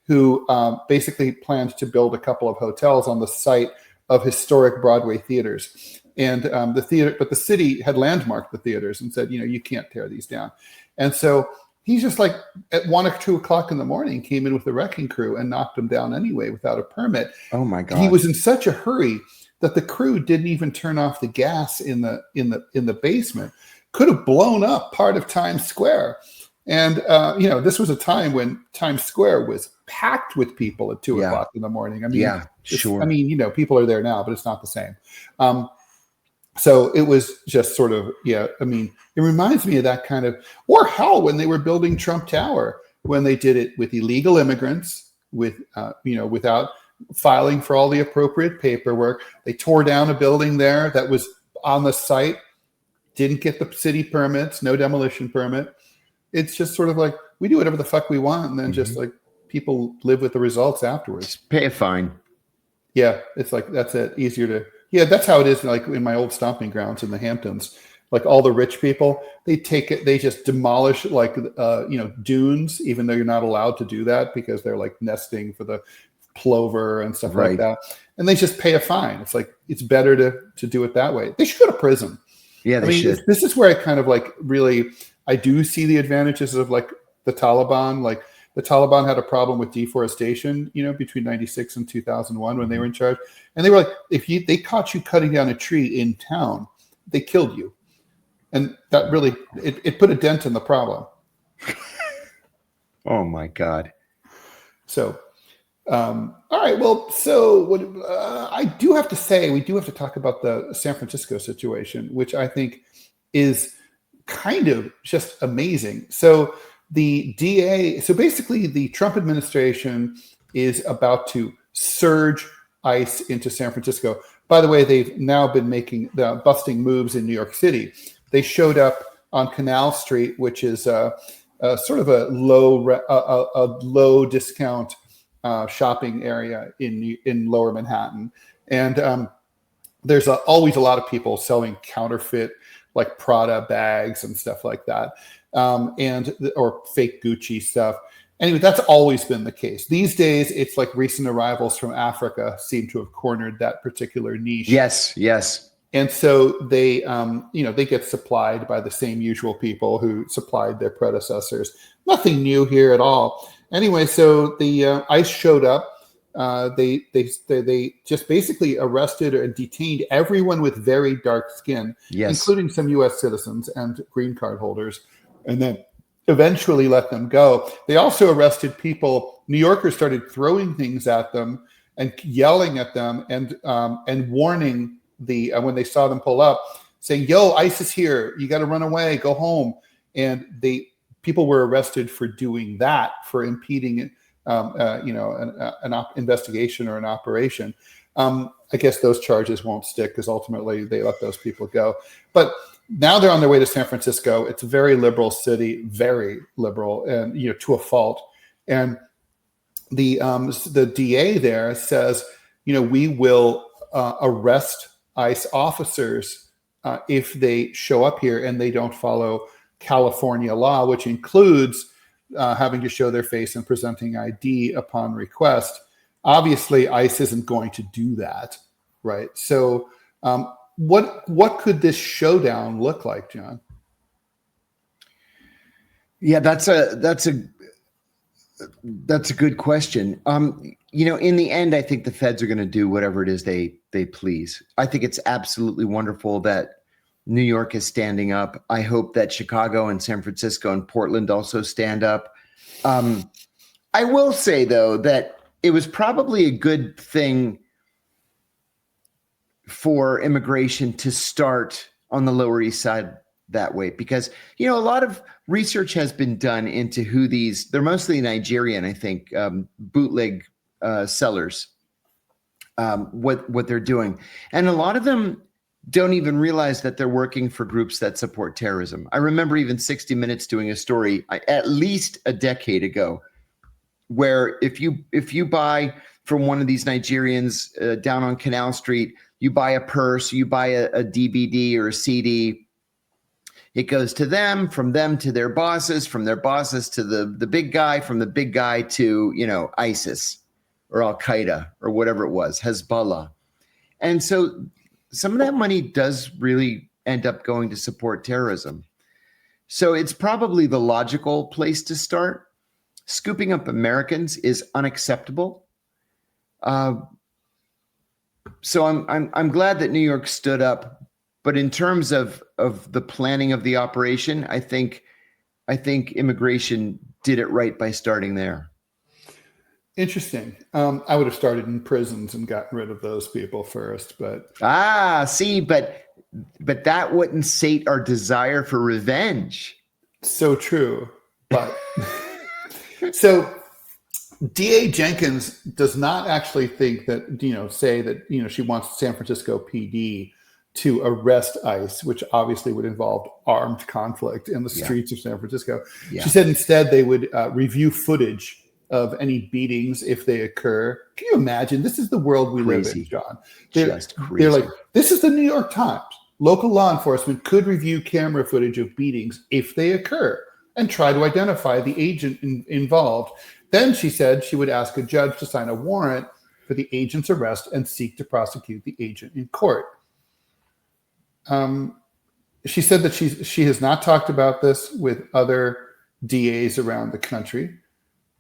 who basically planned to build a couple of hotels on the site of historic Broadway theaters. And the city had landmarked the theaters and said, you can't tear these down. And so he's just like at 1 or 2 o'clock in the morning came in with the wrecking crew and knocked them down anyway without a permit. Oh my God. He was in such a hurry that the crew didn't even turn off the gas in the basement. Could have blown up part of Times Square. And, this was a time when Times Square was packed with people at 2 o'clock in the morning. I mean, sure. I mean, people are there now, but it's not the same. So it was just sort of, I mean, it reminds me of that kind of, or hell, when they were building Trump Tower, when they did it with illegal immigrants, with without filing for all the appropriate paperwork. They tore down a building there that was on the site, didn't get the city permits, no demolition permit. It's just sort of like, we do whatever the fuck we want, and then just like people live with the results afterwards. Just pay a fine. Yeah, it's like, that's it. Easier to, yeah, that's how it is. Like in my old stomping grounds in the Hamptons, like all the rich people, they just demolish like, dunes, even though you're not allowed to do that because they're like nesting for the plover and stuff like that. And they just pay a fine. It's like, it's better to do it that way. They should go to prison. Yeah, they should. This is where I kind of like really, I do see the advantages of like the Taliban. Like the Taliban had a problem with deforestation, between 96 and 2001 when they were in charge. And they were like, if they caught you cutting down a tree in town, they killed you. And that really, it put a dent in the problem. Oh my God. So, all right. Well, so what I do have to say, we do have to talk about the San Francisco situation, which I think is kind of just amazing. So the DA, so basically the Trump administration is about to surge ICE into San Francisco. By the way, they've now been making the busting moves in New York City. They showed up on Canal Street, which is sort of a low discount shopping area in Lower Manhattan, and there's always a lot of people selling counterfeit like Prada bags and stuff like that, or fake Gucci stuff. Anyway, that's always been the case. These days, it's like recent arrivals from Africa seem to have cornered that particular niche. Yes. And so they, they get supplied by the same usual people who supplied their predecessors. Nothing new here at all. Anyway, so the ICE showed up. They just basically arrested and detained everyone with very dark skin, including some U.S. citizens and green card holders, and then eventually let them go. They also arrested people. New Yorkers started throwing things at them and yelling at them and warning when they saw them pull up, saying, "Yo, ICE is here. You got to run away. Go home." And people were arrested for doing that, for impeding an investigation or an operation. I guess those charges won't stick because ultimately they let those people go. But now they're on their way to San Francisco. It's a very liberal city, very liberal, and to a fault. And the DA there says, we will arrest ICE officers if they show up here and they don't follow California law, which includes having to show their face and presenting ID upon request. Obviously, ICE isn't going to do that, right? So what could this showdown look like, John? Yeah, that's a good question. In the end, I think the feds are going to do whatever it is they please. I think it's absolutely wonderful that New York is standing up. I hope that Chicago and San Francisco and Portland also stand up. I will say, though, that it was probably a good thing for immigration to start on the Lower East Side that way, because, a lot of research has been done into who they're mostly Nigerian, I think, bootleg sellers, what they're doing. And a lot of them don't even realize that they're working for groups that support terrorism. I remember even 60 Minutes doing a story at least a decade ago, where if you buy from one of these Nigerians down on Canal Street, you buy a purse, you buy a DVD or a CD, it goes to them, from them to their bosses, from their bosses to the big guy, from the big guy to, ISIS or Al-Qaeda or whatever it was, Hezbollah. And so some of that money does really end up going to support terrorism. So it's probably the logical place to start. Scooping up Americans is unacceptable. So I'm glad that New York stood up. But in terms of the planning of the operation, I think immigration did it right by starting there. Interesting. I would have started in prisons and gotten rid of those people first, but but that wouldn't sate our desire for revenge. So true. But So DA Jenkins does not actually think that, say that, she wants San Francisco PD to arrest ICE, which obviously would involve armed conflict in the streets of San Francisco. Yeah. She said instead they would review footage of any beatings if they occur. Can you imagine? This is the world we live in, John. They're like, this is the New York Times. Local law enforcement could review camera footage of beatings if they occur and try to identify the agent involved. Then she said she would ask a judge to sign a warrant for the agent's arrest and seek to prosecute the agent in court. She said that she has not talked about this with other DAs around the country,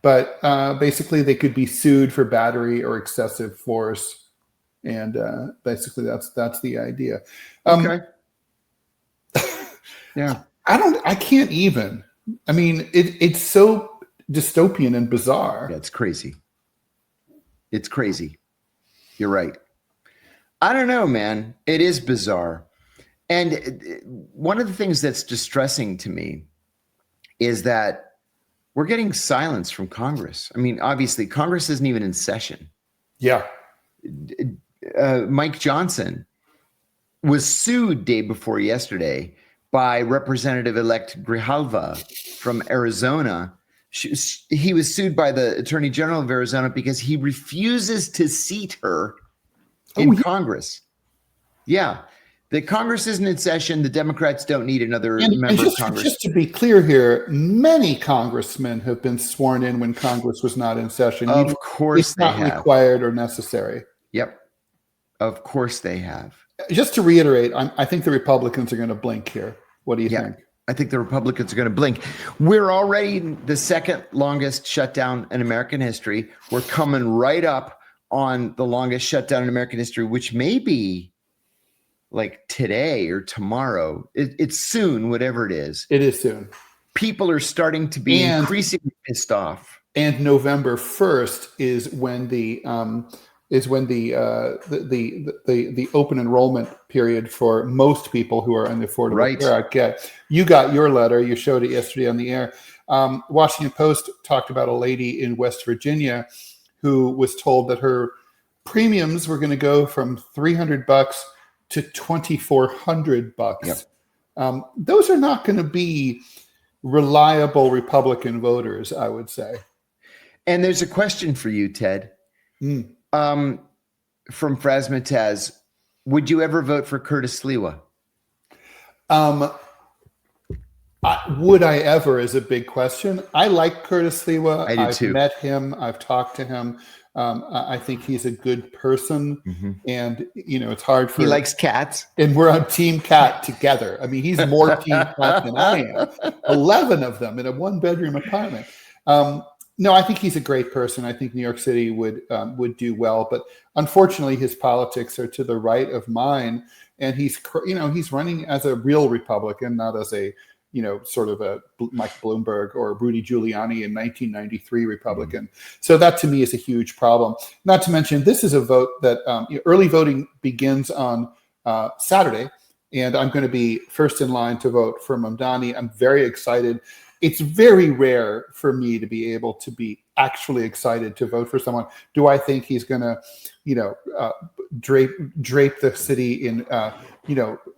but basically they could be sued for battery or excessive force, and basically that's the idea. Okay. Yeah. I can't even. I mean, it's so dystopian and bizarre. Yeah, it's crazy. It's crazy. You're right. I don't know, man. It is bizarre. And one of the things that's distressing to me is that we're getting silence from Congress. I mean, obviously, Congress isn't even in session. Yeah. Mike Johnson was sued day before yesterday by Representative-elect Grijalva from Arizona. He was sued by the Attorney General of Arizona because he refuses to seat her in Congress. Yeah. The Congress isn't in session. The Democrats don't need another member of Congress. Just to be clear here, many congressmen have been sworn in when Congress was not in session. Of course they have. It's not required or necessary. Yep. Of course they have. Just to reiterate, I think the Republicans are going to blink here. What do you think? I think the Republicans are going to blink. We're already the second longest shutdown in American history. We're coming right up on the longest shutdown in American history, which may be like today or tomorrow. It's soon, whatever it is. It is soon. People are starting to be increasingly pissed off. And November 1st is when the open enrollment period for most people who are in the Affordable Care Act get. You got your letter. You showed it yesterday on the air. Washington Post talked about a lady in West Virginia who was told that her premiums were going to go from $300 to $2,400. Yep. Those are not going to be reliable Republican voters, I would say. And there's a question for you, Ted. From Frasmataz, would you ever vote for Curtis Sliwa? Would I ever is a big question. I like Curtis Sliwa. I've met him. I've talked to him. I think he's a good person. Mm-hmm. And, it's hard for... He likes cats. And we're on Team Cat together. I mean, he's more Team Cat than I am. 11 of them in a one-bedroom apartment. No, I think he's a great person. I think New York City would do well, but unfortunately, his politics are to the right of mine, and he's running as a real Republican, not as a sort of a Mike Bloomberg or Rudy Giuliani in 1993 Republican. Mm-hmm. So that to me is a huge problem. Not to mention, this is a vote that early voting begins on Saturday, and I'm going to be first in line to vote for Mamdani. I'm very excited. It's very rare for me to be able to be actually excited to vote for someone. Do I think he's going to, drape the city in,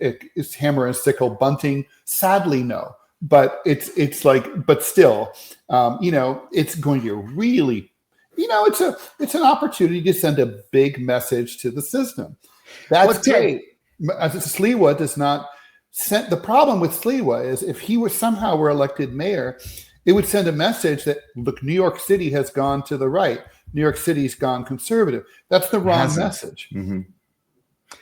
it's hammer and sickle bunting? Sadly, no. But it's still, it's going to really, it's an opportunity to send a big message to the system. That's great. Sliwa does not. The problem with Sliwa is if he were elected mayor, it would send a message that, look, New York City has gone to the right. New York City's gone conservative. That's the wrong message. Mm-hmm.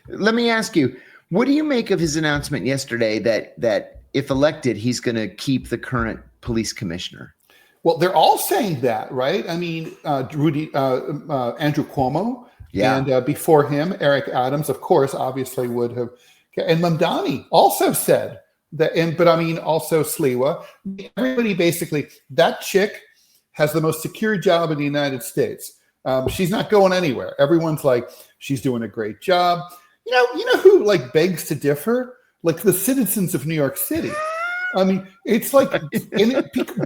Let me ask you, what do you make of his announcement yesterday that if elected, he's going to keep the current police commissioner? Well, they're all saying that, right? I mean, Andrew Cuomo, and before him, Eric Adams, of course, obviously would have. And Mamdani also said that, also Sliwa. Everybody basically, that chick has the most secure job in the United States. She's not going anywhere. Everyone's like, she's doing a great job. You know who begs to differ? Like the citizens of New York City. I mean, it's like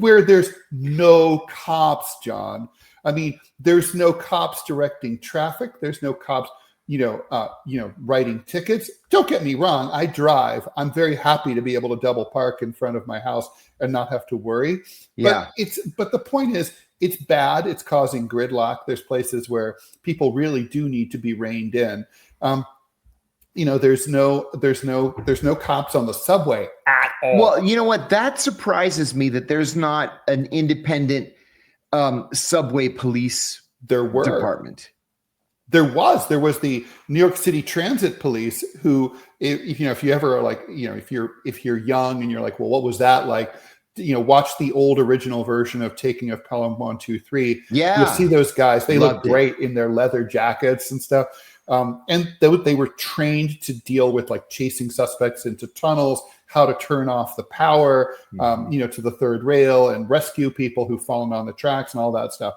where there's no cops, John. I mean, there's no cops directing traffic. There's no cops, writing tickets. Don't get me wrong. I drive. I'm very happy to be able to double park in front of my house and not have to worry. Yeah. But the point is, it's bad. It's causing gridlock. There's places where people really do need to be reined in. There's no cops on the subway at all. Well, you know what? That surprises me that there's not an independent subway police department. There was the New York City Transit Police, who, if you ever are like, if you're young and you're like, well, what was that like? Watch the old original version of Taking of Pelham 1, 2, 3. Yeah, you'll see those guys. They look great in their leather jackets and stuff. And they were trained to deal with like chasing suspects into tunnels, how to turn off the power, to the third rail, and rescue people who've fallen on the tracks and all that stuff.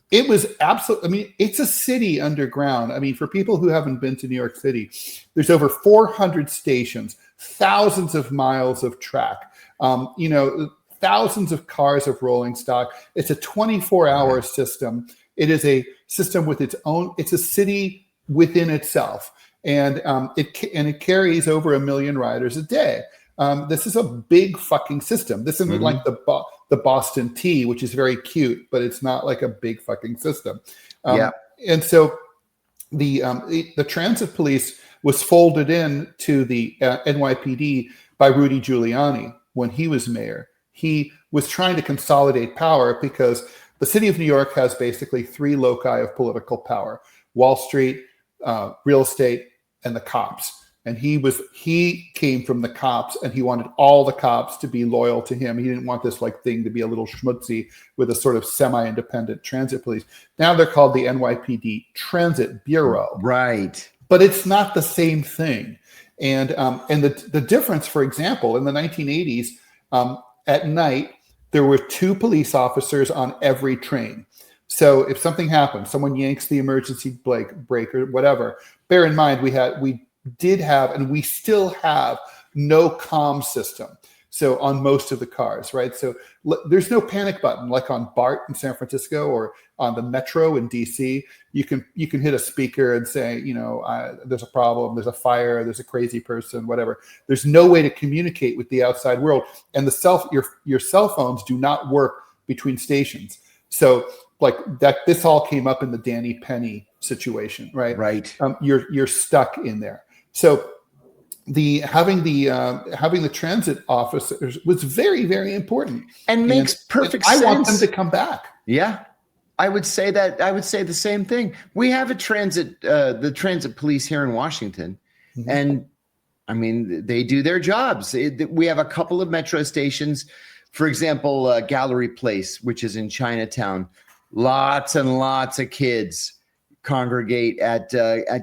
It was absolutely, I mean, it's a city underground. I mean, for people who haven't been to New York City, there's over 400 stations, thousands of miles of track, thousands of cars of rolling stock. It's a 24-hour system. It is a system with its own, it's a city within itself. And it carries over 1 million riders a day. This is a big fucking system. This isn't like the Boston Tea, which is very cute, but it's not like a big fucking system. And so the transit police was folded in to the NYPD by Rudy Giuliani when he was mayor. He was trying to consolidate power because the city of New York has basically 3 loci of political power: Wall Street, real estate, and the cops. And he came from the cops, and he wanted all the cops to be loyal to him. He didn't want this like thing to be a little schmutzy with a sort of semi-independent transit police. Now they're called the NYPD Transit Bureau. Right. But it's not the same thing. And the difference, for example, in the 1980s, at night, there were 2 police officers on every train. So if something happened, someone yanks the emergency brake or whatever, bear in mind we did have, and we still have, no comm system. So on most of the cars, right? So there's no panic button like on BART in San Francisco or on the Metro in DC. You can hit a speaker and say, there's a problem, there's a fire, there's a crazy person, whatever. There's no way to communicate with the outside world, and your cell phones do not work between stations. So like that, this all came up in the Danny Penny situation, right? Right. You're stuck in there. So having the transit officers was very, very important, and makes perfect sense. I want them to come back. Yeah, I would say the same thing. We have the transit police here in Washington, and I mean, they do their jobs. We have a couple of metro stations, for example, Gallery Place, which is in Chinatown. Lots and lots of kids congregate at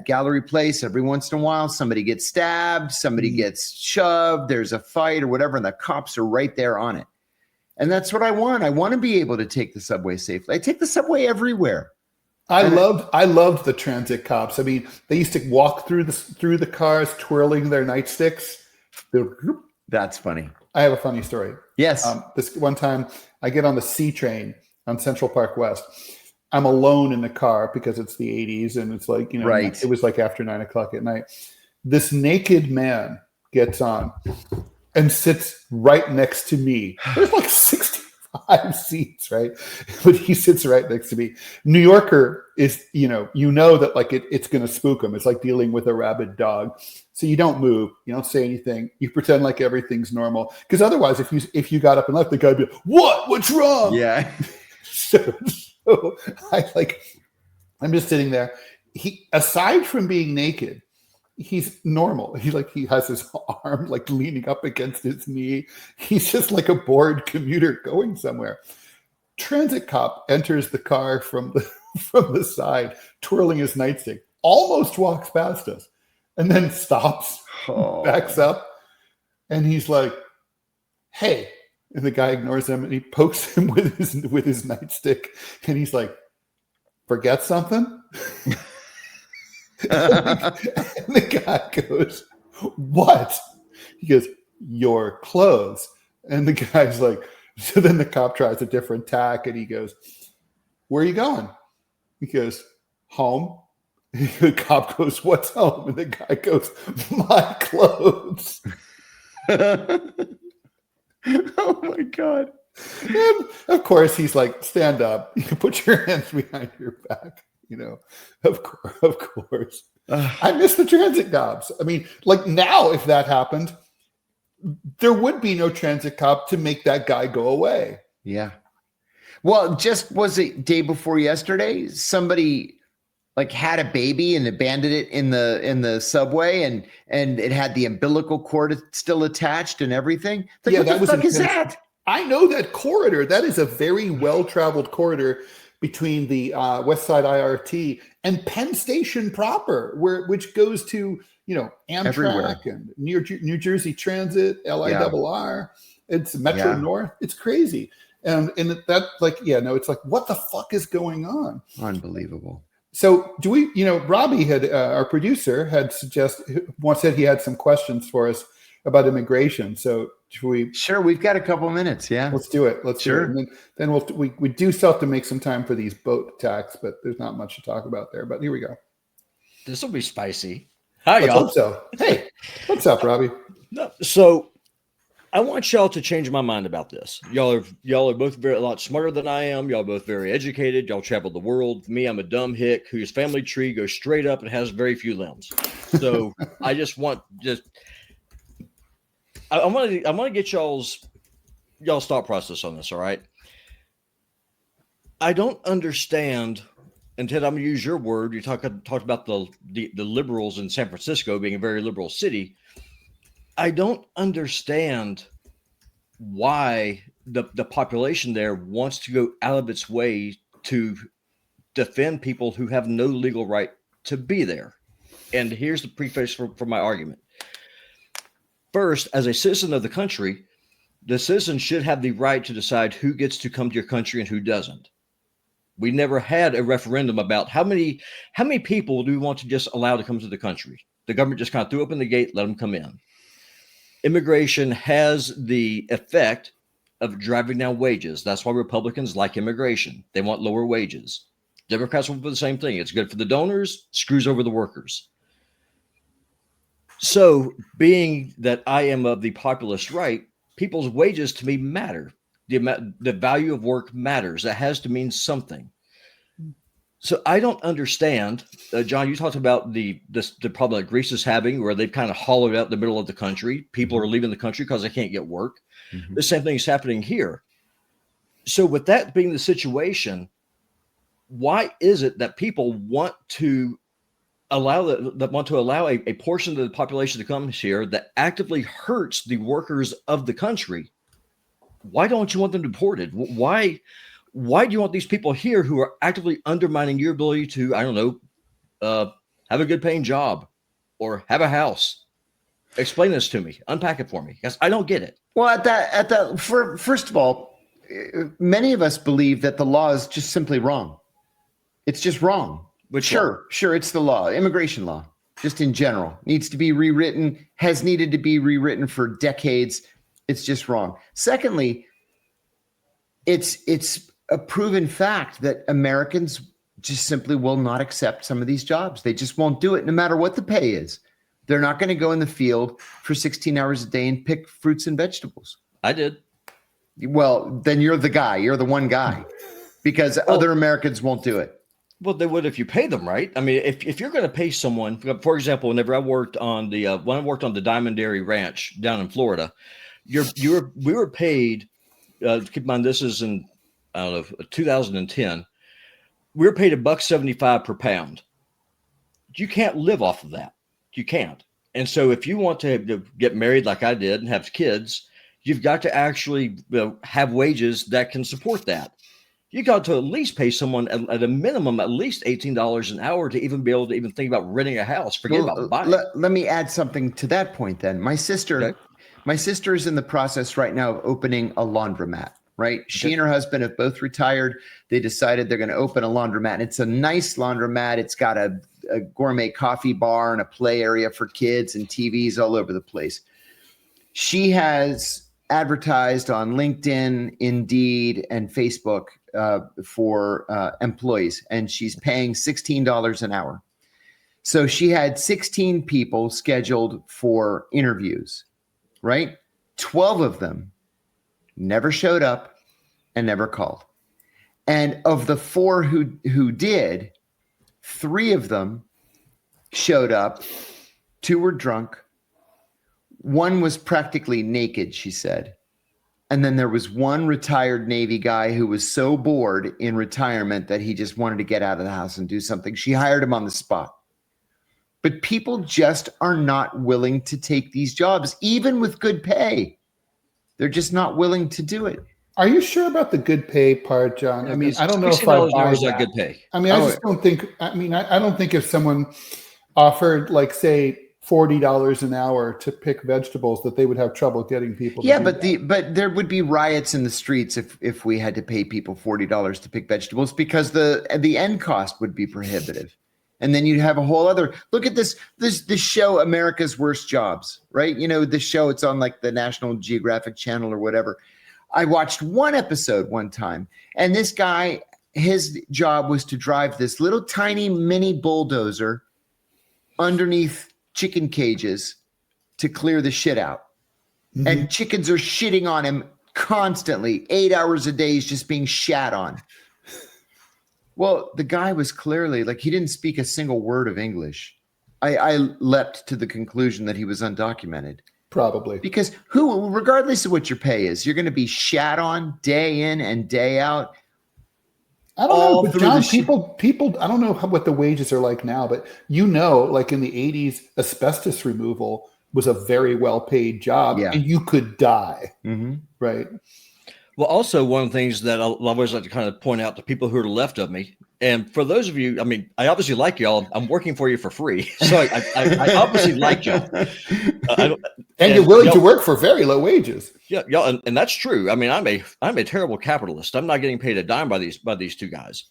Gallery Place. Every once in a while, somebody gets stabbed, somebody gets shoved, there's a fight or whatever, and the cops are right there on it. And that's what I want. I want to be able to take the subway safely. I take the subway everywhere. I loved the transit cops. I mean, they used to walk through the cars twirling their nightsticks. That's funny. I have a funny story. Yes. This one time, I get on the C train on Central Park West. I'm alone in the car because it's the 80s and it's like, right. It was like after 9 o'clock at night. This naked man gets on and sits right next to me. There's like 65 seats, right? But he sits right next to me. New Yorker is, that like it's going to spook him. It's like dealing with a rabid dog. So you don't move. You don't say anything. You pretend like everything's normal. Because otherwise, if you got up and left, the guy'd be like, what's wrong? Yeah. So I'm just sitting there. He, aside from being naked, he's normal. He has his arm like leaning up against his knee. He's just like a bored commuter going somewhere. Transit cop enters the car from the side, twirling his nightstick, almost walks past us, and then stops, backs up, and he's like, "Hey." And the guy ignores him and he pokes him with his nightstick. And he's like, "Forget something?" And the guy goes, "What?" He goes, "Your clothes." And the guy's like, so then the cop tries a different tack and he goes, where are you going? He goes, home. The cop goes, what's home? And the guy goes, my clothes. Oh my God. And of course, he's like, stand up. You can put your hands behind your back. Of course. I miss the transit cops. I mean, like now, if that happened, there would be no transit cop to make that guy go away. Yeah. Well, was it day before yesterday? Somebody like had a baby and abandoned it in the subway, and it had the umbilical cord still attached and everything. Like, yeah, what that the fuck is intense. that? I know that corridor. That is a very well-traveled corridor between the West Side IRT and Penn Station proper, which goes to Amtrak Everywhere. and New Jersey Transit, LIRR. It's Metro North. It's crazy, and that it's like, what the fuck is going on? Unbelievable. So do we? Robbie had our producer had said he had some questions for us about immigration. So should we? Sure, we've got a couple minutes. Yeah, let's do it. Let's do it. And then we do still have to make some time for these boat attacks, but there's not much to talk about there. But here we go. This will be spicy. Hi, Let's y'all. hope so. Hey, what's up, Robbie? No, so I want y'all to change my mind about this. Y'all are both a lot smarter than I am. Y'all are both very educated. Y'all traveled the world. Me, I'm a dumb hick whose family tree goes straight up and has very few limbs. So I want to get y'all's thought process on this. All right. I don't understand. And Ted, I'm going to use your word. You talked about the liberals in San Francisco being a very liberal city. I don't understand why the population there wants to go out of its way to defend people who have no legal right to be there. And here's the preface for my argument. First, as a citizen of the country, the citizen should have the right to decide who gets to come to your country and who doesn't. We never had a referendum about how many people do we want to just allow to come to the country. The government just kind of threw open the gate, let them come in. Immigration has the effect of driving down wages. That's why Republicans like immigration. They want lower wages. Democrats will do the same thing. It's good for the donors, screws over the workers. So being that I am of the populist right, people's wages to me matter. The value of work matters. That has to mean something. So I don't understand, John, you talked about the problem that Greece is having, where they've kind of hollowed out the middle of the country. People are leaving the country because they can't get work. Mm-hmm. The same thing is happening here. So with that being the situation, why is it that people want to allow a portion of the population to come here that actively hurts the workers of the country? Why don't you want them deported? Why do you want these people here who are actively undermining your ability to, have a good paying job or have a house? Explain this to me. Unpack it for me, because I don't get it. Well, first of all, many of us believe that the law is just simply wrong. It's just wrong. Sure, it's the law, immigration law, just in general, needs to be rewritten, has needed to be rewritten for decades. It's just wrong. Secondly, it's a proven fact that Americans just simply will not accept some of these jobs. They just won't do it, no matter what the pay is. They're not going to go in the field for 16 hours a day and pick fruits and vegetables. I did. Well, then you're the guy. You're the one guy, because other Americans won't do it. Well, they would if you pay them, right? I mean, if you're going to pay someone, for example, whenever I worked on the Diamond Dairy Ranch down in Florida, we were paid. Keep in mind, this is in 2010. We were paid $1.75 per pound. You can't live off of that. You can't. And so, if you want to get married like I did and have kids, you've got to actually have wages that can support that. You got to at least pay someone at a minimum at least $18 an hour to even be able to even think about renting a house. Forget about buying. Let me add something to that point. Then my sister is in the process right now of opening a laundromat. Right, she and her husband have both retired. They decided they're going to open a laundromat. And it's a nice laundromat. It's got a gourmet coffee bar and a play area for kids and TVs all over the place. She has advertised on LinkedIn, Indeed, and Facebook for employees, and she's paying $16 an hour. So she had 16 people scheduled for interviews, right? 12 of them never showed up and never called. And of the 4 who did, 3 of them showed up. 2 were drunk. 1 was practically naked, she said. And then there was 1 retired Navy guy who was so bored in retirement that he just wanted to get out of the house and do something. She hired him on the spot. But people just are not willing to take these jobs, even with good pay. They're just not willing to do it. Are you sure about the good pay part, John? I mean, I don't know if I buy that. Good pay. I mean, I just don't think. I mean, I don't think if someone offered, like, say, $40 an hour to pick vegetables, that they would have trouble getting people. Yeah, but there would be riots in the streets if we had to pay people $40 to pick vegetables, because the end cost would be prohibitive. And then you'd have a whole other look at this show, America's Worst Jobs, right? You know, this show, it's on like the National Geographic Channel or whatever. I watched 1 episode one time, and this guy, his job was to drive this little tiny mini bulldozer underneath chicken cages to clear the shit out. Mm-hmm. And chickens are shitting on him constantly. 8 hours a day, he's just being shat on. Well, the guy was clearly, like, he didn't speak a single word of English. I leapt to the conclusion that he was undocumented. Probably. Because regardless of what your pay is, you're going to be shat on day in and day out. I don't know, but John, people, I don't know what the wages are like now, but like in the 80s, asbestos removal was a very well-paid job, and you could die, right? Well, also one of the things that I always like to kind of point out to people who are left of me, and for those of you, I mean, I obviously like y'all. I'm working for you for free, so I obviously like y'all. And you're willing to work for very low wages. Yeah, y'all, and that's true. I mean, I'm a terrible capitalist. I'm not getting paid a dime by these 2 guys.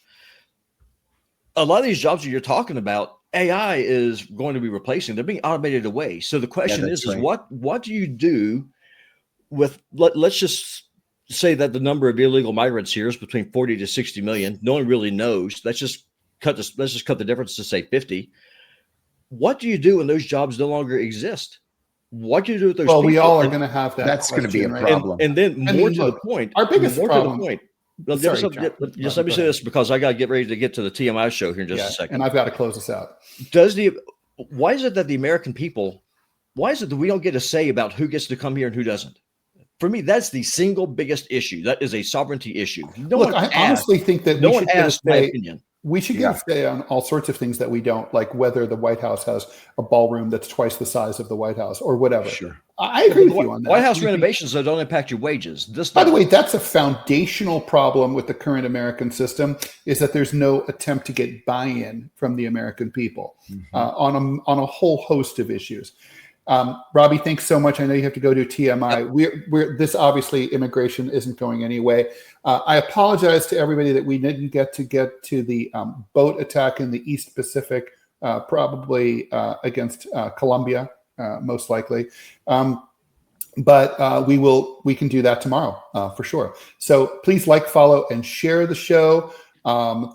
A lot of these jobs that you're talking about, AI is going to be replacing. They're being automated away. So the question is what do you do with? Let's just say that the number of illegal migrants here is between 40 to 60 million. No one really knows. Let's just cut the difference to say 50. What do you do when those jobs no longer exist? What do you do with those people? Well, we all are going to have that. That's going to be a problem. And then more to the point. Our biggest problem. Just let me say this, because I got to get ready to get to the TMI show here in just a second. And I've got to close this out. Why is it that the American people, why is it that we don't get a say about who gets to come here and who doesn't? For me, that's the single biggest issue. That is a sovereignty issue. I honestly think that no one asked my opinion. We should get a say on all sorts of things that we don't, like whether the White House has a ballroom that's twice the size of the White House or whatever. Sure. I agree with you on that. White House renovations, though, don't impact your wages. By the way, that's a foundational problem with the current American system, is that there's no attempt to get buy-in from the American people on a whole host of issues. Robbie, thanks so much. I know you have to go to TMI. We're this obviously immigration isn't going anyway. I apologize to everybody that we didn't get to the boat attack in the East Pacific, probably against Colombia, most likely. But we can do that tomorrow for sure. So please follow, and share the show.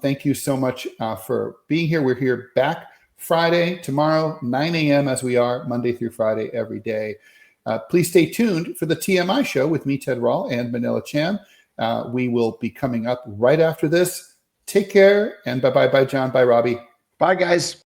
Thank you so much for being here. We're here back Friday, tomorrow, 9 a.m. as we are Monday through Friday every day. Please stay tuned for the TMI show with me, Ted Rall, and Manila Chan. We will be coming up right after this. Take care, and bye-bye, John. Bye, Robbie. Bye, guys.